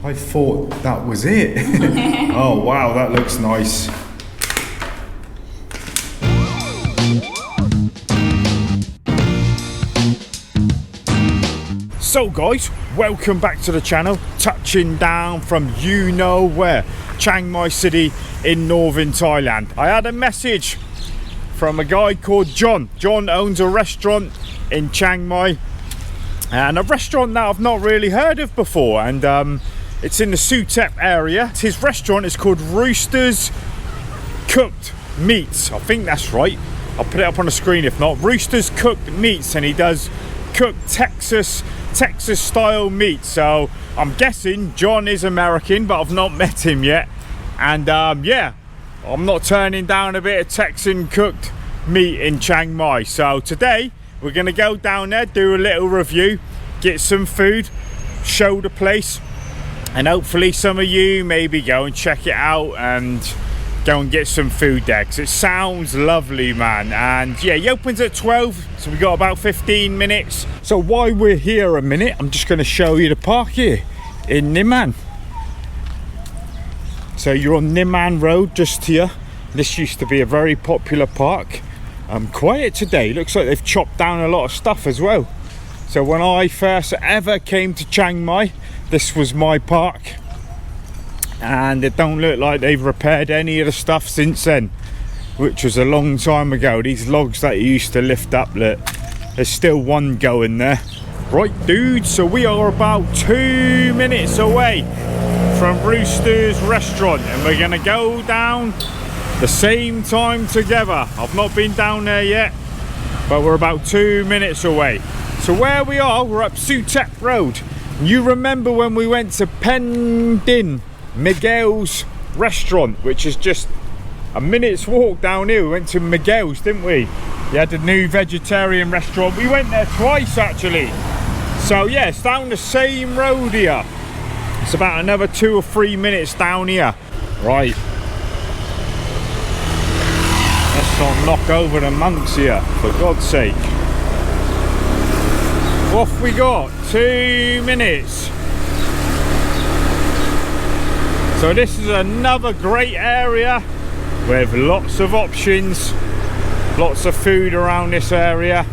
I thought that was it. Oh wow, that looks nice. So guys, welcome back to the channel. Touching down from you know where, Chiang Mai city in northern Thailand. I had a message from a guy called John. John owns a restaurant in Chiang Mai, and a restaurant that I've not really heard of before, and it's in the Suthep area. His restaurant is called Rooster's Cooked Meats. I think that's right. I'll put it up on the screen if not. Rooster's Cooked Meats, and he does cooked Texas style meat. So I'm guessing John is American, but I've not met him yet. And yeah, I'm not turning down a bit of Texan cooked meat in Chiang Mai. So today we're gonna go down there, do a little review, get some food, show the place, and hopefully some of you maybe go and check it out and go and get some food there, because it sounds lovely, man. And yeah, he opens at 12, so we got about 15 minutes. So while we're here a minute, I'm just going to show you the park here in Niman. So you're on Niman Road just here. This used to be a very popular park. Quiet today, looks like they've chopped down a lot of stuff as well. So when I first ever came to Chiang Mai, this was my park, and it don't look like they've repaired any of the stuff since then, which was a long time ago. These logs that you used to lift up, look, there's still one going there. Right dudes, so we are about 2 minutes away from Rooster's restaurant, and we're gonna go down the same time together. I've not been down there yet, but we're about 2 minutes away. So where we are, we're up Suthep Road. You remember when we went to Pendin Miguel's restaurant, which is just a minute's walk down here? We went to Miguel's, didn't we? He had a new vegetarian restaurant. We went there twice actually. So yeah, it's down the same road here. It's about another 2 or 3 minutes down here. Right, let's not knock over the monks here, for God's sake. Off we got, 2 minutes. So this is another great area with lots of options, lots of food around this area.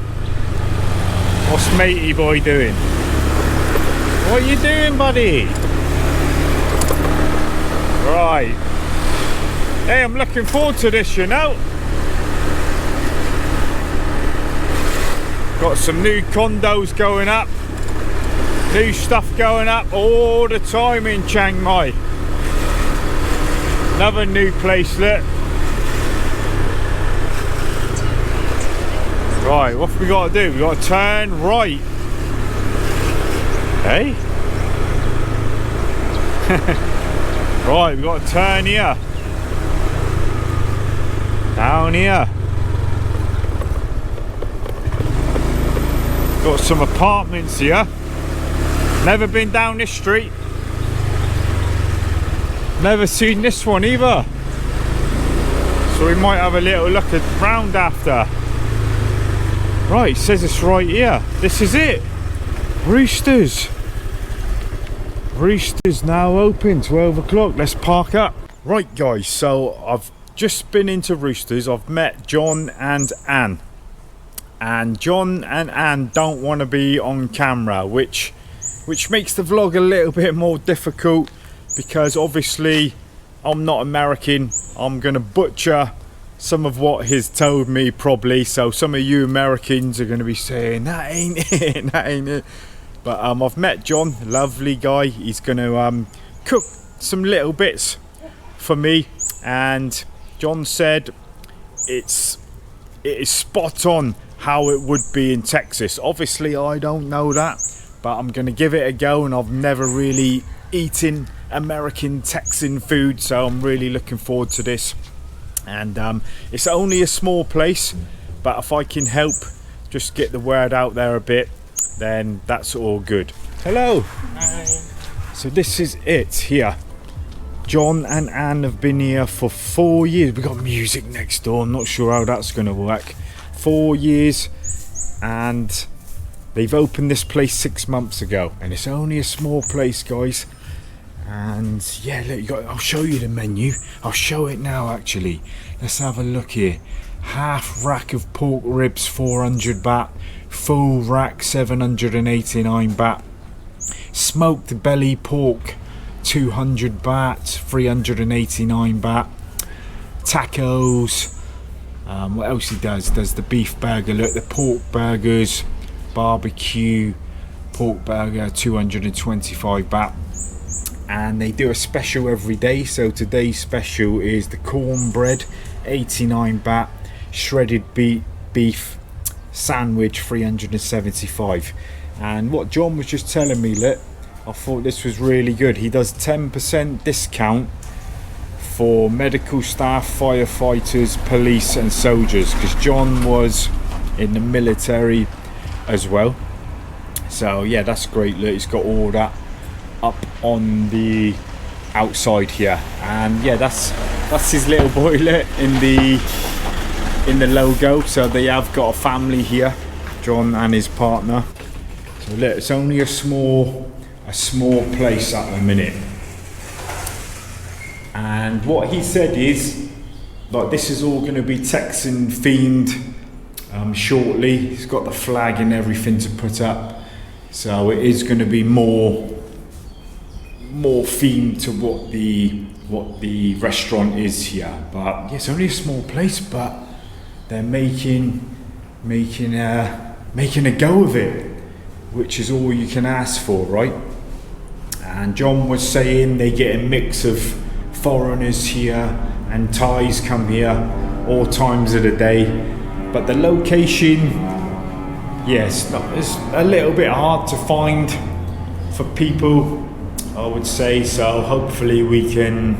What's matey boy doing? What are you doing, buddy? Right. Hey, I'm looking forward to this, you know. Got some new condos going up, new stuff going up all the time in Chiang Mai. Another new place, look. Right, what have we got to do? We got to turn right. Hey? Right, we got to turn here. Down here. Got some apartments here. Never been down this street. Never seen this one either. So we might have a little look around after. Right, it says it's right here. This is it. Roosters. Roosters now open, 12 o'clock. Let's park up. Right guys, so I've just been into Roosters. I've met John and Anne. And John and Anne don't want to be on camera, which makes the vlog a little bit more difficult, because obviously I'm not American. I'm gonna butcher some of what he's told me probably, so some of you Americans are gonna be saying that ain't it, that ain't it. But I've met John, lovely guy. He's gonna cook some little bits for me, and John said it is spot on how it would be in Texas. Obviously I don't know that, but I'm gonna give it a go, and I've never really eaten American Texan food, so I'm really looking forward to this. And it's only a small place, but if I can help just get the word out there a bit, then that's all good. Hello. Hi. So this is it here. John and Anne have been here for 4 years. We've got music next door. I'm not sure how that's going to work. 4 years, and they've opened this place 6 months ago, and it's only a small place, guys. And yeah, look, I'll show you the menu. I'll show it now actually. Let's have a look here. Half rack of pork ribs, 400 baht. Full rack, 789 baht. Smoked belly pork, 200 baht, 389 baht. Tacos. What else he does? Does the beef burger. Look, the pork burgers, barbecue pork burger, 225 baht. And they do a special every day. So today's special is the cornbread, 89 baht. Shredded beef sandwich, 375. And what John was just telling me, look, I thought this was really good. He does 10% discount for medical staff, firefighters, police and soldiers, because John was in the military as well. So yeah, that's great. Look, he's got all that up on the outside here. And yeah, that's his little boiler in the logo. So they have got a family here, John and his partner. So look, it's only a small place at the minute. And what he said is, like, this is all going to be Texan themed shortly. He's got the flag and everything to put up, so it is going to be more themed to what the restaurant is here. But yeah, it's only a small place, but they're making a go of it, which is all you can ask for, right? And John was saying they get a mix of foreigners here and Thais come here all times of the day. But the location, yes, it's a little bit hard to find for people, I would say. So hopefully we can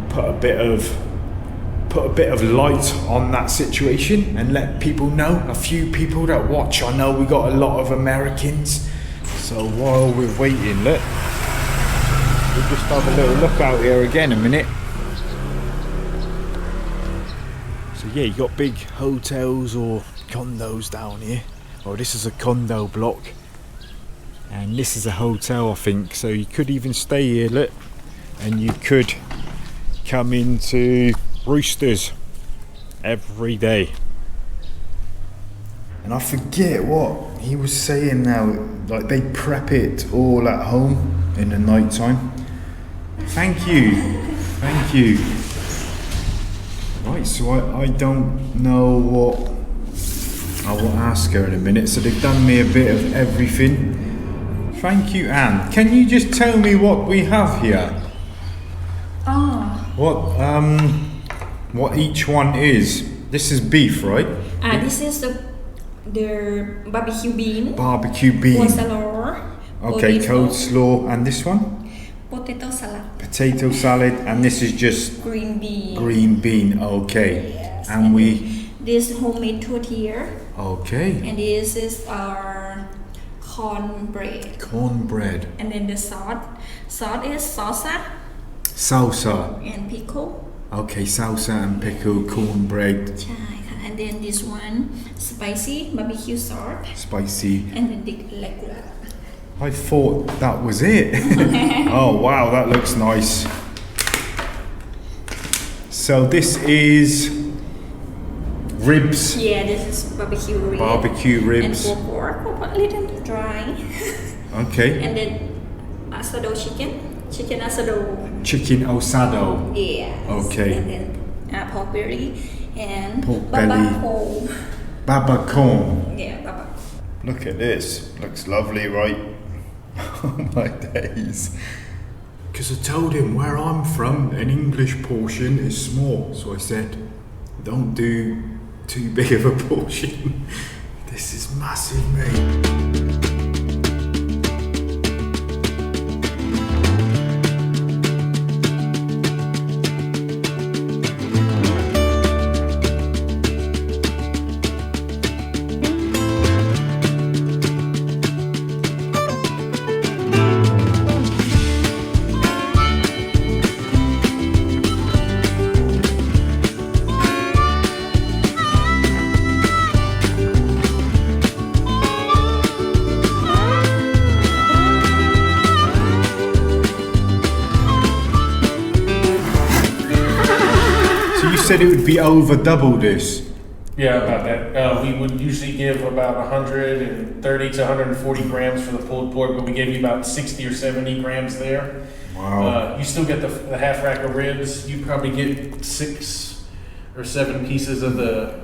put a bit of light on that situation and let people know, a few people that watch. I know we got a lot of Americans, so while we're waiting, look, we'll just have a little look out here again a minute. So yeah, you got big hotels or condos down here. Oh, this is a condo block, and this is a hotel, I think. So you could even stay here, look, and you could come into Roosters every day. And I forget what he was saying now, like they prep it all at home in the night time. Thank you. Right, so I don't know what I will ask her in a minute. So they've done me a bit of everything. Thank you, Anne. Can you just tell me what we have here? What each one is? This is beef, right? This is the barbecue bean. Barbecue bean. Coleslaw. Okay, coleslaw. And this one? Potato salad. Potato salad. And this is just green bean. Green bean. Okay. Yes. And this homemade tortilla. Okay. And this is our cornbread. Cornbread. And then the sauce. Sauce is salsa. And pickle. Okay, salsa and pickle, cornbread. And then this one, spicy barbecue sauce. Spicy. And then the regular. I thought that was it. Oh wow, that looks nice. So this is ribs. Yeah, this is barbecue ribs. Barbecue ribs. And pork a little dry. Okay. And then asado chicken. Chicken asado. Chicken asado. Yes. Okay. And then pork belly and pork belly. Babacon. Yeah, babacon. Look at this. Looks lovely, right? Oh my days. Because I told him where I'm from, an English portion is small. So I said, don't do too big of a portion. This is massive, mate. said it would be over double this. Yeah, about that. We would usually give about 130 to 140 grams for the pulled pork, but we gave you about 60 or 70 grams there. Wow. You still get the half rack of ribs. You probably get 6 or 7 pieces of the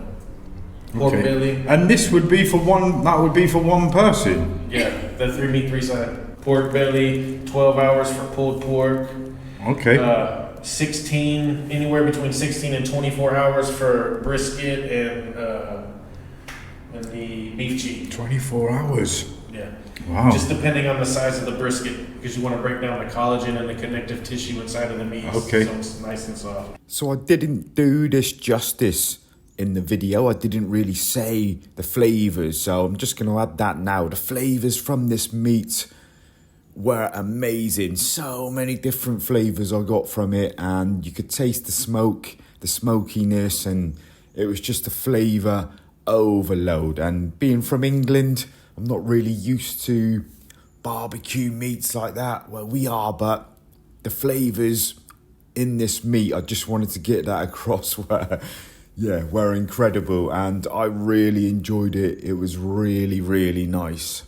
pork belly. And this would be for one. That would be for one person. Yeah, the 3 meat, 3 side. Pork belly, 12 hours for pulled pork. Okay. 16, anywhere between 16 and 24 hours for brisket and the beef cheek. 24 hours. Yeah. Wow. Just depending on the size of the brisket, because you want to break down the collagen and the connective tissue inside of the meat. Okay. So it's nice and soft. So I didn't do this justice in the video. I didn't really say the flavors, so I'm just going to add that now. The flavors from this meat were amazing. So many different flavors I got from it, and you could taste the smoke, the smokiness, and it was just a flavor overload. And being from England, I'm not really used to barbecue meats like that. Well, we are, but the flavors in this meat, I just wanted to get that across, were incredible, and I really enjoyed it. It was really, really nice.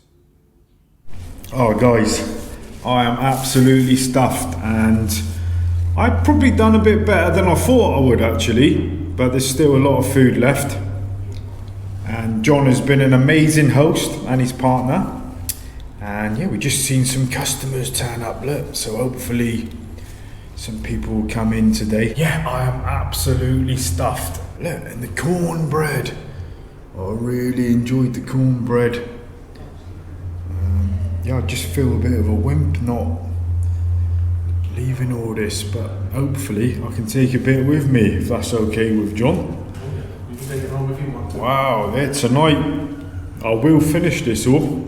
Oh guys, I am absolutely stuffed, and I've probably done a bit better than I thought I would actually, but there's still a lot of food left. And John has been an amazing host, and his partner. And yeah, we've just seen some customers turn up, look, so hopefully some people will come in today. Yeah, I am absolutely stuffed. Look, and the cornbread. I really enjoyed the cornbread. Yeah, I just feel a bit of a wimp not leaving all this, but hopefully I can take a bit with me, if that's okay with John. You can take it home if you want to. Wow, yeah, tonight I will finish this all.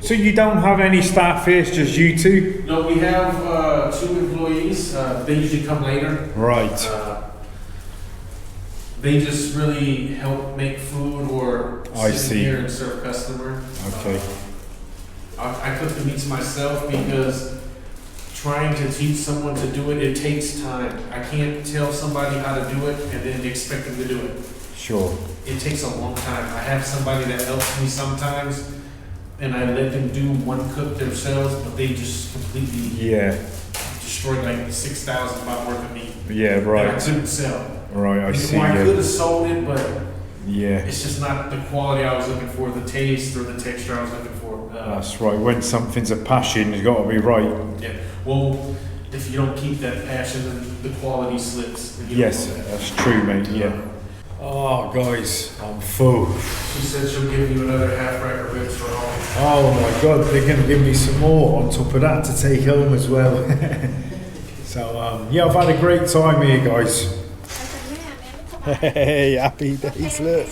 So you don't have any staff here, it's just you two? No, we have 2 employees. They usually come later. Right. They just really help make food or sit here and serve customer. Okay. I cook the meats myself because trying to teach someone to do it, it takes time. I can't tell somebody how to do it and then expect them to do it. Sure. It takes a long time. I have somebody that helps me sometimes, and I let them do one cook themselves, but they just completely destroyed like 6,000 baht worth of meat. Yeah, right. That I couldn't sell. Right, I see. I could have sold it, but yeah, it's just not the quality I was looking for, the taste or the texture I was looking for. That's right. When something's a passion, it's got to be right. Yeah. Well, if you don't keep that passion, then the quality slips. Yes, that's true, mate. Yeah. Oh, guys, I'm full. She said she'll give you another half rack of ribs for home. Oh my God, they're going to give me some more on top of that to take home as well. So, yeah, I've had a great time here, guys. Hey, happy days, look.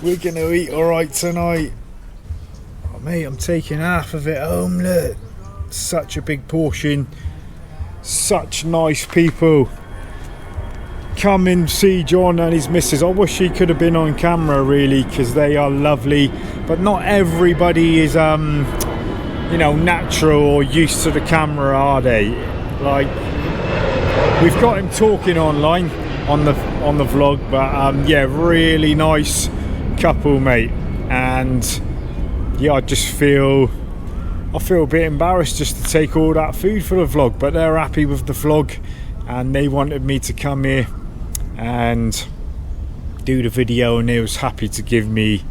We're going to eat all right tonight. Oh, mate, I'm taking half of it home, look. Such a big portion. Such nice people. Come and see John and his missus. I wish he could have been on camera really, because they are lovely, but not everybody is you know, natural or used to the camera, are they? Like, we've got him talking online on the vlog, but yeah, really nice couple, mate. And yeah, I feel a bit embarrassed just to take all that food for the vlog, but they're happy with the vlog and they wanted me to come here and do the video, and they was happy to give me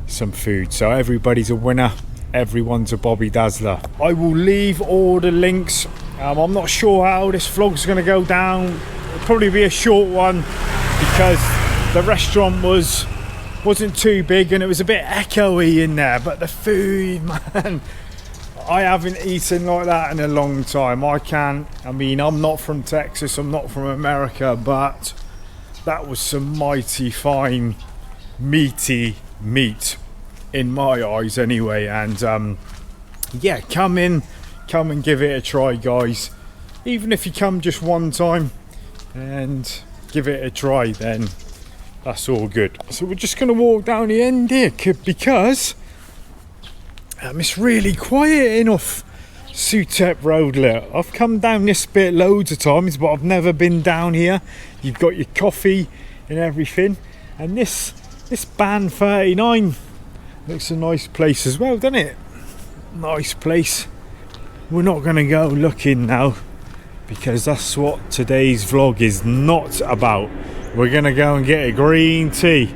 some food. So everybody's a winner, everyone's a Bobby Dazzler. I will leave all the links. I'm not sure how this vlog's going to go down. It'll probably be a short one because the restaurant wasn't too big and it was a bit echoey in there, but the food, man, I haven't eaten like that in a long time. I mean, I'm not from Texas, I'm not from America, but that was some mighty fine, meaty meat in my eyes anyway. And yeah, come and give it a try, guys. Even if you come just one time and give it a try, then that's all good. So we're just gonna walk down the end here because it's really quiet enough. Suthep Road. Look, I've come down this bit loads of times, but I've never been down here. You've got your coffee and everything, and this Band 39 looks a nice place as well, doesn't it? Nice place. We're not going to go looking now, because that's what today's vlog is not about. We're going to go and get a green tea,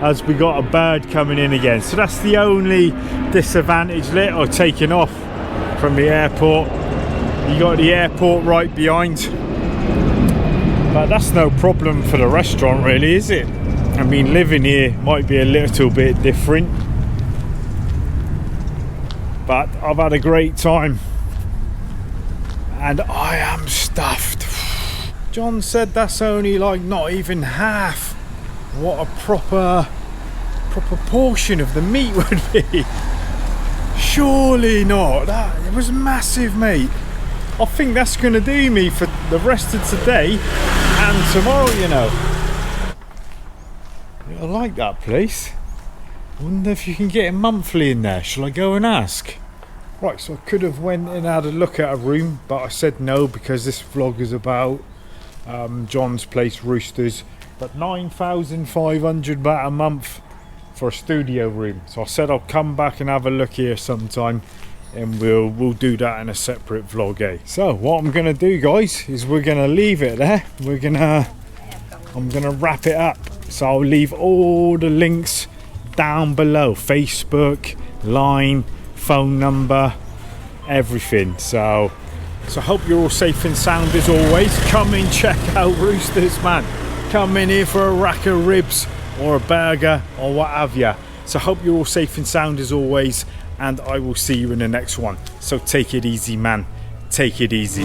as we got a bird coming in again. So that's the only disadvantage, little taking off from the airport. You got the airport right behind, but that's no problem for the restaurant really, is it? I mean, living here might be a little bit different, but I've had a great time and I am stuffed. John said that's only like not even half what a proper portion of the meat would be. Surely not. It was massive, mate. I think that's going to do me for the rest of today and tomorrow, you know. I like that place. I wonder if you can get a monthly in there. Shall I go and ask? Right, so I could have went and had a look at a room, but I said no because this vlog is about John's place, Roosters. But 9,500 baht a month for a studio room. So I said I'll come back and have a look here sometime, and we'll do that in a separate vlog, eh? So what I'm gonna do, guys, is we're gonna leave it there. I'm gonna wrap it up. So I'll leave all the links down below: Facebook, line, phone number, everything. So I hope you're all safe and sound as always. Come and check out Roosters, man. Come in here for a rack of ribs or a burger or what have you. So hope you're all safe and sound as always, and I will see you in the next one. So take it easy, man. Take it easy.